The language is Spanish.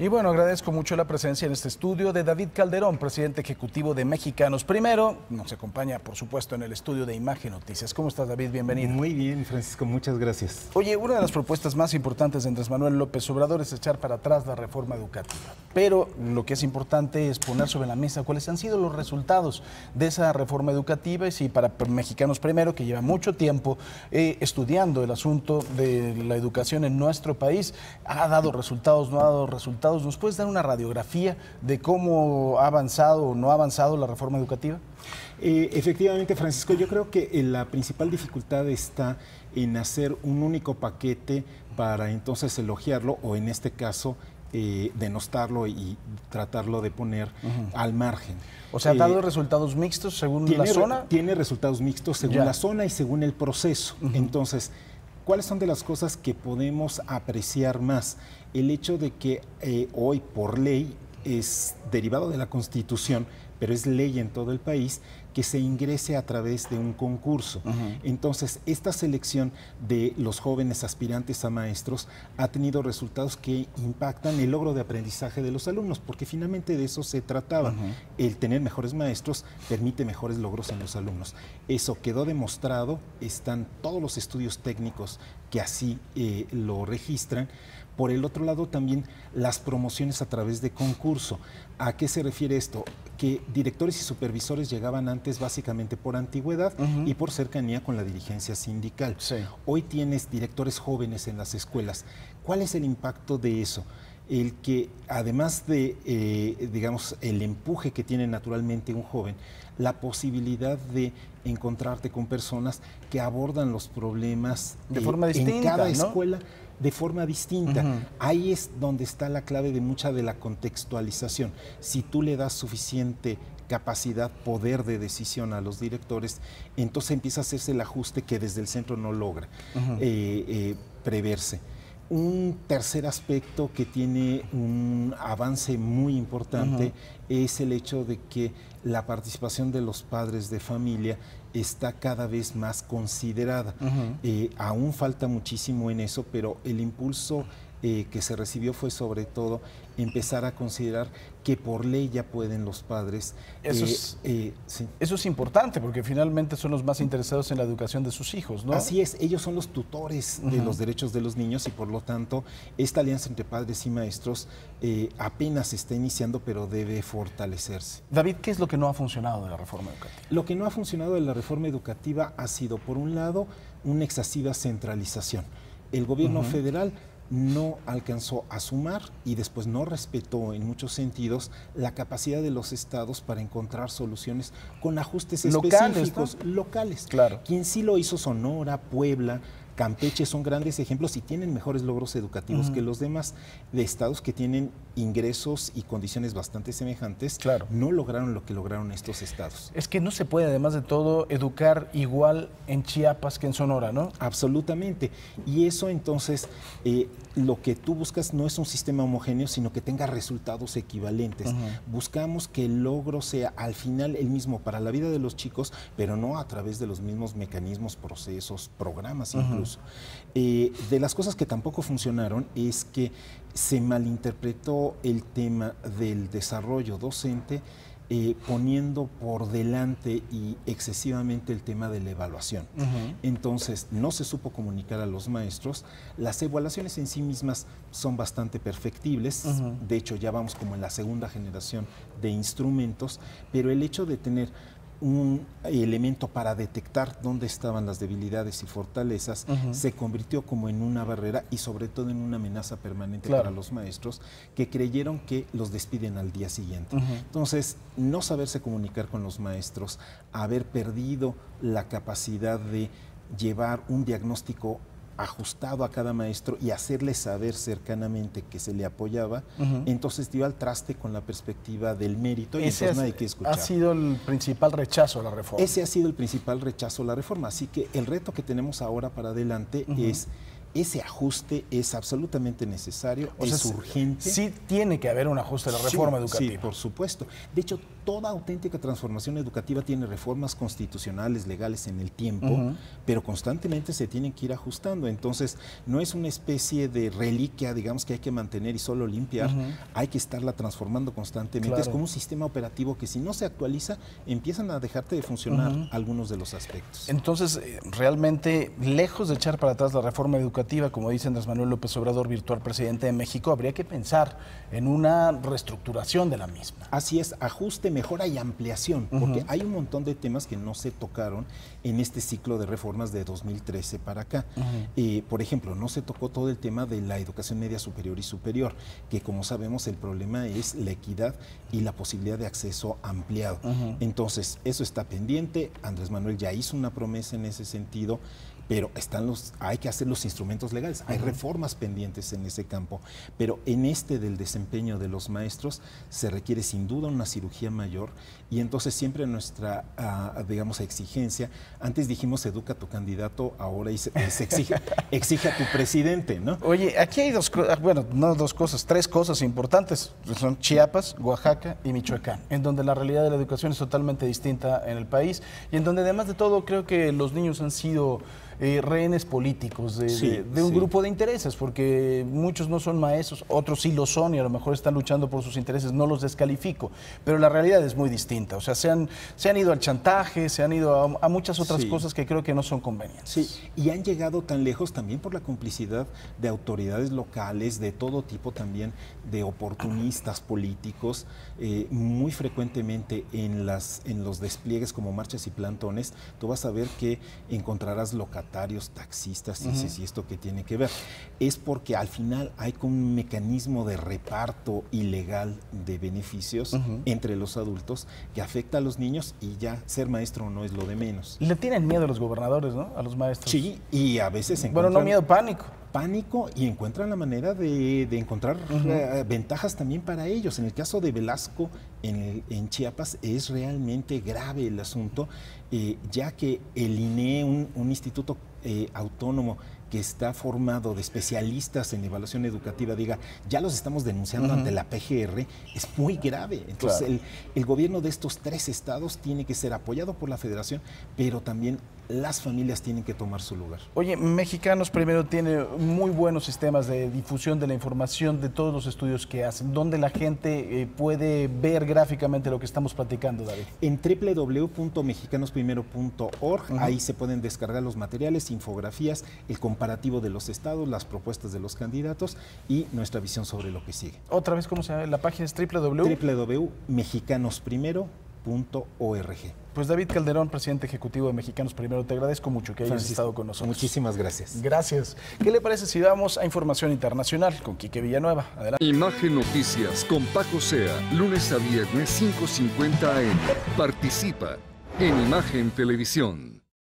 Y bueno, agradezco mucho la presencia en este estudio de David Calderón, presidente ejecutivo de Mexicanos Primero. Nos acompaña, por supuesto, en el estudio de Imagen Noticias. ¿Cómo estás, David? Bienvenido. Muy bien, Francisco, muchas gracias. Oye, una de las propuestas más importantes de Andrés Manuel López Obrador es echar para atrás la reforma educativa. Pero lo que es importante es poner sobre la mesa cuáles han sido los resultados de esa reforma educativa y si para Mexicanos Primero, que lleva mucho tiempo estudiando el asunto de la educación en nuestro país, ha dado resultados, no ha dado resultados. ¿Nos puedes dar una radiografía de cómo ha avanzado o no ha avanzado la reforma educativa? Efectivamente, Francisco, yo creo que la principal dificultad está en hacer un único paquete para entonces elogiarlo o en este caso denostarlo y tratarlo de poner al margen. O sea, ¿ha dado resultados mixtos según la zona? Tiene resultados mixtos según la zona y según el proceso. Entonces, ¿cuáles son de las cosas que podemos apreciar más? El hecho de que hoy por ley es derivado de la Constitución, pero es ley en todo el país, que se ingrese a través de un concurso. Entonces, esta selección de los jóvenes aspirantes a maestros ha tenido resultados que impactan el logro de aprendizaje de los alumnos, porque finalmente de eso se trataba. El tener mejores maestros permite mejores logros en los alumnos. Eso quedó demostrado, están todos los estudios técnicos que así lo registran. Por el otro lado, también las promociones a través de concurso. ¿A qué se refiere esto? Que directores y supervisores llegaban antes básicamente por antigüedad y por cercanía con la dirigencia sindical. Hoy tienes directores jóvenes en las escuelas. ¿Cuál es el impacto de eso? El que además de, digamos, el empuje que tiene naturalmente un joven, la posibilidad de encontrarte con personas que abordan los problemas de forma distinta, en cada ¿no? escuela de forma distinta. Ahí es donde está la clave de mucha de la contextualización. Si tú le das suficiente capacidad, poder de decisión a los directores, entonces empieza a hacerse el ajuste que desde el centro no logra preverse. Un tercer aspecto que tiene un avance muy importante es el hecho de que la participación de los padres de familia está cada vez más considerada. Aún falta muchísimo en eso, pero el impulso que se recibió fue sobre todo empezar a considerar que por ley ya pueden los padres. Eso es importante porque finalmente son los más interesados en la educación de sus hijos, ¿no? Así es, ellos son los tutores de los derechos de los niños y por lo tanto esta alianza entre padres y maestros apenas se está iniciando, pero debe fortalecerse. David, ¿qué es lo que no ha funcionado de la reforma educativa? Lo que no ha funcionado de la reforma educativa ha sido, por un lado, una excesiva centralización. El gobierno federal no alcanzó a sumar y después no respetó en muchos sentidos la capacidad de los estados para encontrar soluciones con ajustes específicos locales. Claro. Quien sí lo hizo, Sonora, Puebla, Campeche, son grandes ejemplos y tienen mejores logros educativos que los demás de estados que tienen ingresos y condiciones bastante semejantes. No lograron lo que lograron estos estados. Es que no se puede, además de todo, educar igual en Chiapas que en Sonora, ¿no? Absolutamente. Y eso entonces, lo que tú buscas no es un sistema homogéneo, sino que tenga resultados equivalentes. Buscamos que el logro sea al final el mismo para la vida de los chicos, pero no a través de los mismos mecanismos, procesos, programas incluso. De las cosas que tampoco funcionaron es que se malinterpretó el tema del desarrollo docente, poniendo por delante y excesivamente el tema de la evaluación. Entonces, no se supo comunicar a los maestros. Las evaluaciones en sí mismas son bastante perfectibles. De hecho, ya vamos como en la segunda generación de instrumentos, pero el hecho de tener un elemento para detectar dónde estaban las debilidades y fortalezas se convirtió como en una barrera y sobre todo en una amenaza permanente para los maestros que creyeron que los despiden al día siguiente. Entonces, no saberse comunicar con los maestros, haber perdido la capacidad de llevar un diagnóstico ajustado a cada maestro y hacerle saber cercanamente que se le apoyaba, entonces dio al traste con la perspectiva del mérito y entonces nadie quiere escuchar. Ha sido el principal rechazo a la reforma. Ese ha sido el principal rechazo a la reforma, así que el reto que tenemos ahora para adelante es ese ajuste es absolutamente necesario, es urgente. Sí tiene que haber un ajuste de la reforma educativa. Sí, por supuesto. De hecho, toda auténtica transformación educativa tiene reformas constitucionales, legales en el tiempo, pero constantemente se tienen que ir ajustando. Entonces, no es una especie de reliquia, digamos, que hay que mantener y solo limpiar, hay que estarla transformando constantemente. Claro. Es como un sistema operativo que si no se actualiza, empiezan a dejarte de funcionar algunos de los aspectos. Entonces, realmente, lejos de echar para atrás la reforma educativa, como dice Andrés Manuel López Obrador, virtual presidente de México, habría que pensar en una reestructuración de la misma. Así es, ajuste, mejora y ampliación, porque hay un montón de temas que no se tocaron en este ciclo de reformas de 2013 para acá. Por ejemplo, no se tocó todo el tema de la educación media superior y superior, que como sabemos el problema es la equidad y la posibilidad de acceso ampliado. Entonces, eso está pendiente. Andrés Manuel ya hizo una promesa en ese sentido, pero hay que hacer los instrumentos legales. Hay reformas pendientes en ese campo, pero en este del desempeño de los maestros se requiere sin duda una cirugía mayor, y entonces siempre nuestra, digamos, exigencia, antes dijimos educa a tu candidato, ahora exige a tu presidente, ¿no? Oye, aquí hay tres cosas importantes, son Chiapas, Oaxaca y Michoacán, en donde la realidad de la educación es totalmente distinta en el país, y en donde además de todo creo que los niños han sido rehenes políticos de un grupo de intereses, porque muchos no son maestros, otros sí lo son y a lo mejor están luchando por sus intereses, no los descalifico, pero la realidad es muy distinta. O sea, se han ido al chantaje, se han ido a muchas otras cosas que creo que no son convenientes. Sí, y han llegado tan lejos también por la complicidad de autoridades locales, de todo tipo también, de oportunistas políticos, muy frecuentemente en los despliegues como marchas y plantones, tú vas a ver que encontrarás locatarios, taxistas, y dices, ¿y esto qué tiene que ver? Es porque al final hay como un mecanismo de reparto ilegal de beneficios entre los adultos que afecta a los niños, y ya ser maestro no es lo de menos. Le tienen miedo a los gobernadores, ¿no? A los maestros. Sí, y a veces encuentran... Bueno, no miedo, pánico. Pánico, y encuentran la manera de encontrar ventajas también para ellos. En el caso de Velasco, en Chiapas, es realmente grave el asunto, ya que el INE, un instituto autónomo que está formado de especialistas en evaluación educativa, diga, ya los estamos denunciando ante la PGR, es muy grave. Entonces, el gobierno de estos 3 estados tiene que ser apoyado por la federación, pero también las familias tienen que tomar su lugar. Oye, Mexicanos Primero tiene muy buenos sistemas de difusión de la información de todos los estudios que hacen, donde la gente puede ver gráficamente lo que estamos platicando, David. En www.mexicanosprimero.org, ahí se pueden descargar los materiales, infografías, el comparativo de los estados, las propuestas de los candidatos y nuestra visión sobre lo que sigue. Otra vez, ¿cómo se llama? La página es www.mexicanosprimero.org. Pues David Calderón, presidente ejecutivo de Mexicanos Primero, te agradezco mucho que hayas estado con nosotros. Muchísimas gracias. Gracias. ¿Qué le parece si vamos a información internacional con Quique Villanueva? Adelante. Imagen Noticias con Paco Sea, lunes a viernes 5:50 AM. Participa en Imagen Televisión.